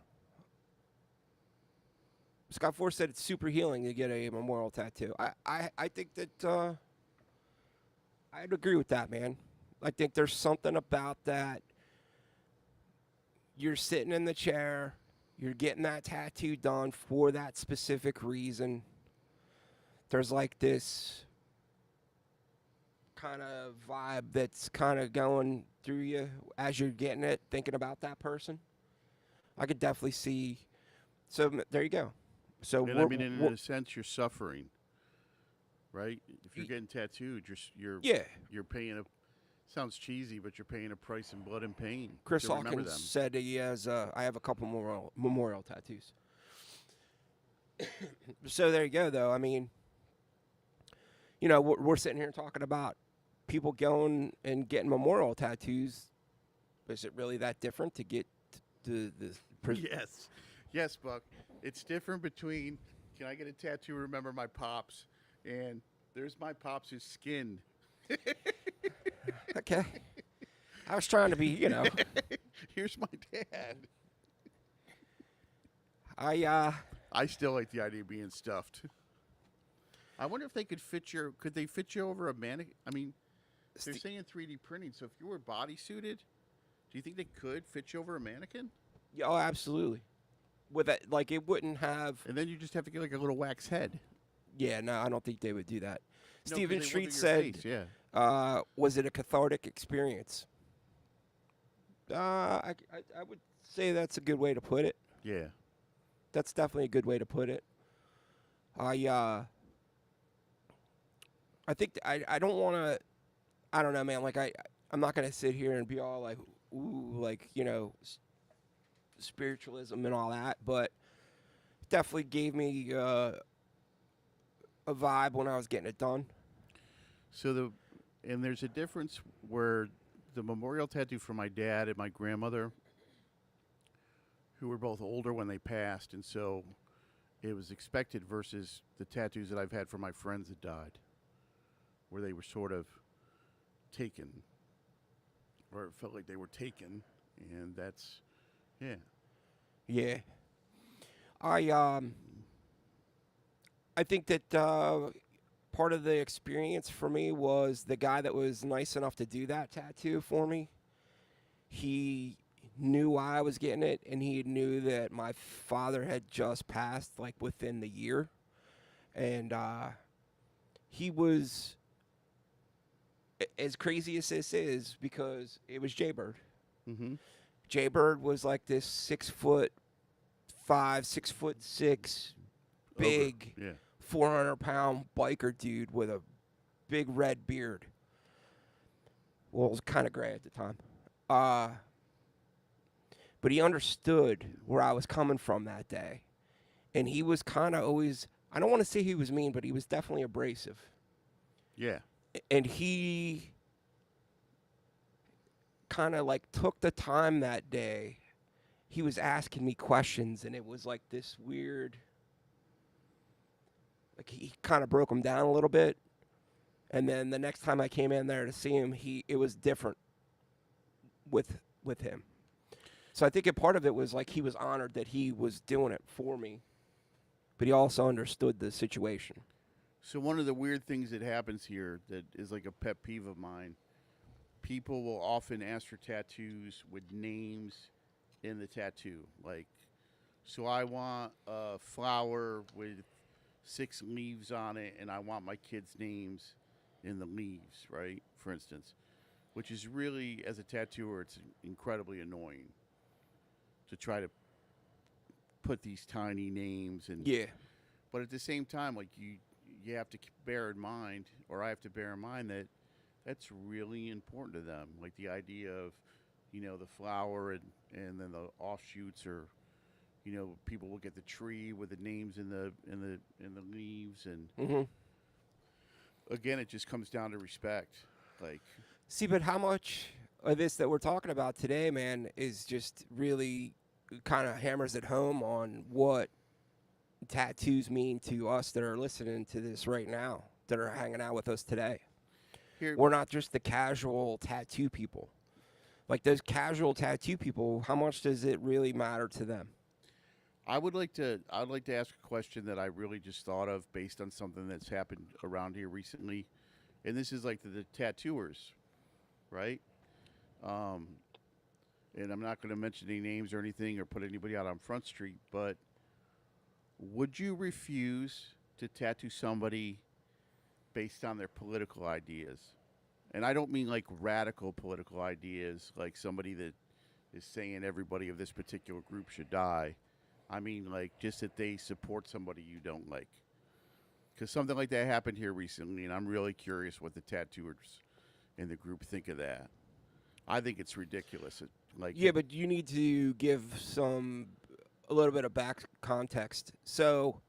Scott Force said it's super healing to get a memorial tattoo. I think that I'd agree with that, man. I think there's something about that. You're sitting in the chair. You're getting that tattoo done for that specific reason. There's like this kind of vibe that's kind of going through you as you're getting it, thinking about that person. I could definitely see. So there you go. So and I mean, in a sense, you're suffering, right? If you're getting tattooed, you're paying a. Sounds cheesy, but you're paying a price in blood and pain. Chris Hawkins said he has. I have a couple memorial tattoos. So there you go, though. I mean, you know, we're sitting here talking about people going and getting memorial tattoos. Is it really that different to get the? Yes, Buck. It's different between. Can I get a tattoo? To remember my pops, and there's my pops who's skinned. Okay. I was trying to be, you know. Here's my dad. I still like the idea of being stuffed. I wonder if they could fit you over a mannequin? I mean, they're saying 3D printing, so if you were bodysuited, do you think they could fit you over a mannequin? Yeah, oh, absolutely. With that, like, it wouldn't have. And then you just have to get like a little wax head. Yeah, no, I don't think they would do that. No, Stephen Street said, was it a cathartic experience? I would say that's a good way to put it. Yeah. That's definitely a good way to put it. I think I don't want to. I don't know, man. Like I'm not gonna sit here and be all like, ooh, like, you know, spiritualism and all that, but it definitely gave me a vibe when I was getting it done. So there's a difference where the memorial tattoo for my dad and my grandmother, who were both older when they passed, and so it was expected, versus the tattoos that I've had for my friends that died, where they were sort of taken, or it felt like they were taken, and that's, yeah. Yeah. I think that part of the experience for me was the guy that was nice enough to do that tattoo for me. He knew why I was getting it, and he knew that my father had just passed, like, within the year. And he was, as crazy as this is, because it was Jaybird. Mm-hmm. Jaybird was like this 6'5", 6'6", big, 400-pound biker dude with a big red beard. Well, it was kind of gray at the time. But he understood where I was coming from that day. And he was kind of always, I don't want to say he was mean, but he was definitely abrasive. Yeah. And he kind of like took the time that day he was asking me questions, and it was like this weird, like he kind of broke him down a little bit. And then the next time I came in there to see him, it was different with him. So I think a part of it was like he was honored that he was doing it for me, but he also understood the situation. So one of the weird things that happens here that is like a pet peeve of mine, people will often ask for tattoos with names in the tattoo. Like, so I want a flower with 6 leaves on it, and I want my kids' names in the leaves, right? For instance, which is really, as a tattooer, it's incredibly annoying to try to put these tiny names and Yeah. But at the same time, like you have to bear in mind, or I have to bear in mind that that's really important to them. Like the idea of, the flower and then the offshoots, or people will get the tree with the names in the leaves, and again, it just comes down to respect. Like, See, but how much of this that we're talking about today, man, is just really kind of hammers it home on what tattoos mean to us that are listening to this right now, that are hanging out with us today. here, We're not just the casual tattoo people. Like those casual tattoo people, how much does it really matter to them? I'd like to ask a question that I really just thought of based on something that's happened around here recently, and this is like the tattooers, right? And I'm not going to mention any names or anything or put anybody out on Front Street, but would you refuse to tattoo somebody based on their political ideas? And I don't mean like radical political ideas, like somebody that is saying everybody of this particular group should die. I mean, like, just that they support somebody you don't like. Because something like that happened here recently, and I'm really curious what the tattooers in the group think of that. I think it's ridiculous. Yeah, but you need to give a little bit of back context. So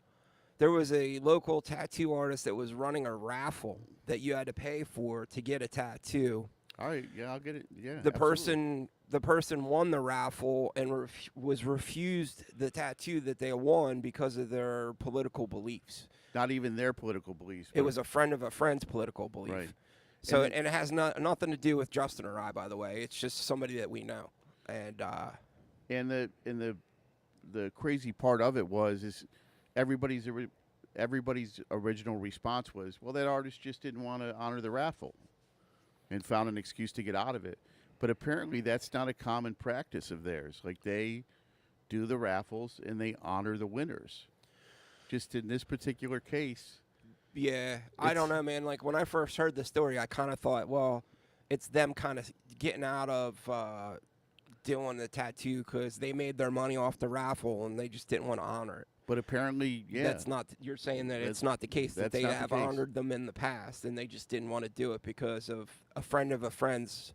there was a local tattoo artist that was running a raffle that you had to pay for to get a tattoo. All right, yeah, I'll get it. Yeah, The absolutely. person won the raffle and was refused the tattoo that they won because of their political beliefs. Not even their political beliefs. It was a friend of a friend's political belief. Right. So And and it has nothing to do with Justin or I, by the way. It's just somebody that we know. And the crazy part of it is everybody's original response was, well, that artist just didn't want to honor the raffle and found an excuse to get out of it. But apparently that's not a common practice of theirs. Like, they do the raffles and they honor the winners. Just in this particular case. yeah, I don't know, man. Like when I first heard the story, I kind of thought, well, it's them kind of getting out of doing the tattoo because they made their money off the raffle and they just didn't want to honor it. But apparently, yeah. That's not. You're saying that it's not the case, that they have honored them in the past and they just didn't want to do it because of a friend of a friend's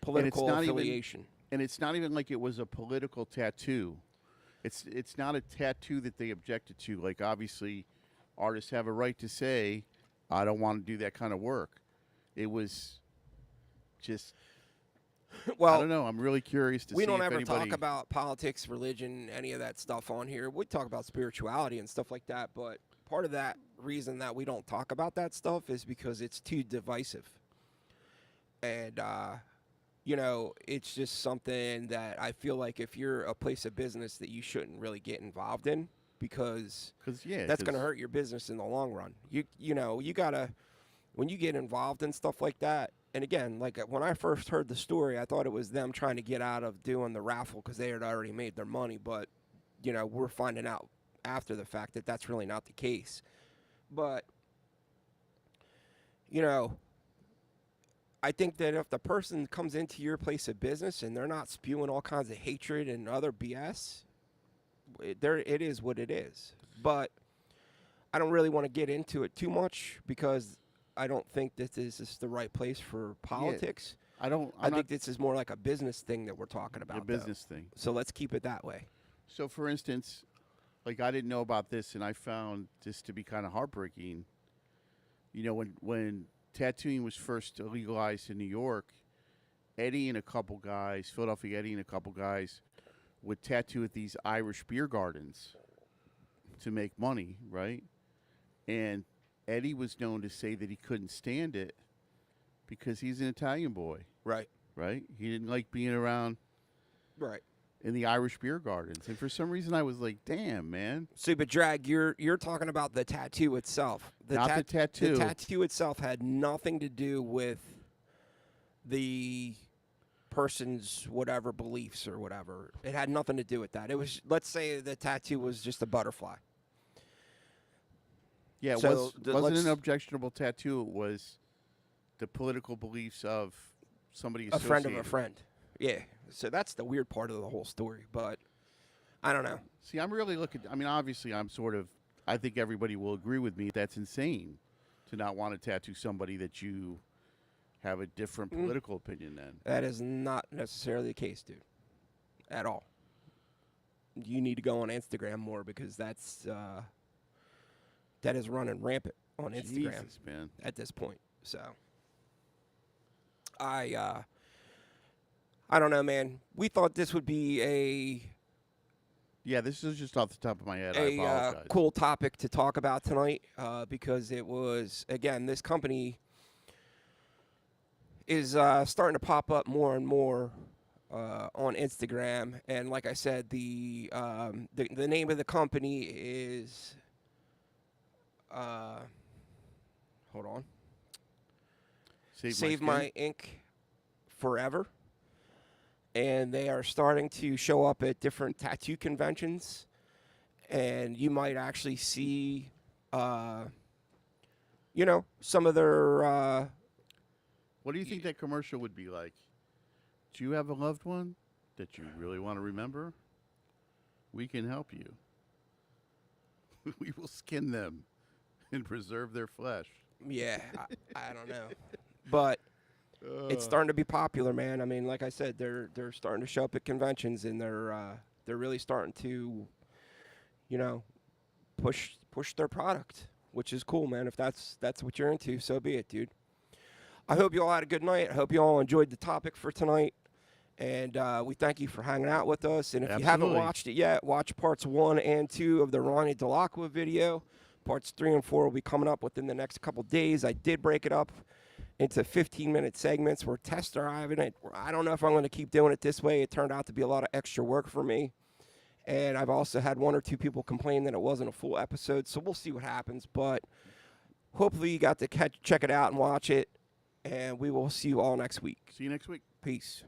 political affiliation. And it's not even like it was a political tattoo. It's not a tattoo that they objected to. Like, obviously, artists have a right to say, I don't want to do that kind of work. It was just, Well, I don't know. I'm really curious to see we don't if ever anybody... talk about politics, religion, any of that stuff on here. We talk about spirituality and stuff like that, but part of that reason that we don't talk about that stuff is because it's too divisive. And, it's just something that I feel like if you're a place of business that you shouldn't really get involved in because that's going to hurt your business in the long run. You got to, when you get involved in stuff like that, and again, like when I first heard the story, I thought it was them trying to get out of doing the raffle because they had already made their money. But, we're finding out after the fact that that's really not the case. But, I think that if the person comes into your place of business and they're not spewing all kinds of hatred and other BS, it is what it is. But I don't really want to get into it too much because I don't think that this is the right place for politics. Yeah, I think this is more like a business thing that we're talking about. A business thing. So let's keep it that way. So, for instance, like, I didn't know about this, and I found this to be kind of heartbreaking. When tattooing was first legalized in New York, Philadelphia Eddie and a couple guys would tattoo at these Irish beer gardens to make money, right? And Eddie was known to say that he couldn't stand it because he's an Italian boy, Right. right? He didn't like being around Right. in the Irish beer gardens. And for some reason, I was like, damn, man. See, but Drag, you're talking about the tattoo itself. Not the tattoo. The tattoo itself had nothing to do with the person's whatever beliefs or whatever. It had nothing to do with that. It was, let's say the tattoo was just a butterfly. Yeah, it So, wasn't an objectionable tattoo. It was the political beliefs of somebody A friend of a associated. friend. Yeah. So that's the weird part of the whole story. But I don't know. See, I'm really looking. I mean, obviously, I think everybody will agree with me. That's insane to not want to tattoo somebody that you have a different political opinion than. That is not necessarily the case, dude. At all. You need to go on Instagram more because that is running rampant on Instagram Jesus, man. at this point. So I don't know, man. We thought this would be Yeah, this is just off the top of my head. I a apologize. cool topic to talk about tonight because it was, again, this company is starting to pop up more and more on Instagram. And like I said, the name of the company is, hold on, Save My Ink Forever. And they are starting to show up at different tattoo conventions. And you might actually see, some of their... What do you think that commercial would be like? Do you have a loved one that you really want to remember? We can help you. We will skin them and preserve their flesh. Yeah, I don't know. But it's starting to be popular, man. I mean, like I said, they're starting to show up at conventions, and they're really starting to, push their product, which is cool, man. If that's what you're into, so be it, dude. I hope you all had a good night. I hope you all enjoyed the topic for tonight. And we thank you for hanging out with us. And if you haven't watched it yet, watch parts 1 and 2 of the Ronnie Delacqua video. Parts 3 and 4 will be coming up within the next couple days. I did break it up into 15-minute segments. We're test driving it. I don't know if I'm going to keep doing it this way. It turned out to be a lot of extra work for me. And I've also had 1 or 2 people complain that it wasn't a full episode. So we'll see what happens. But hopefully you got to check it out and watch it. And we will see you all next week. See you next week. Peace.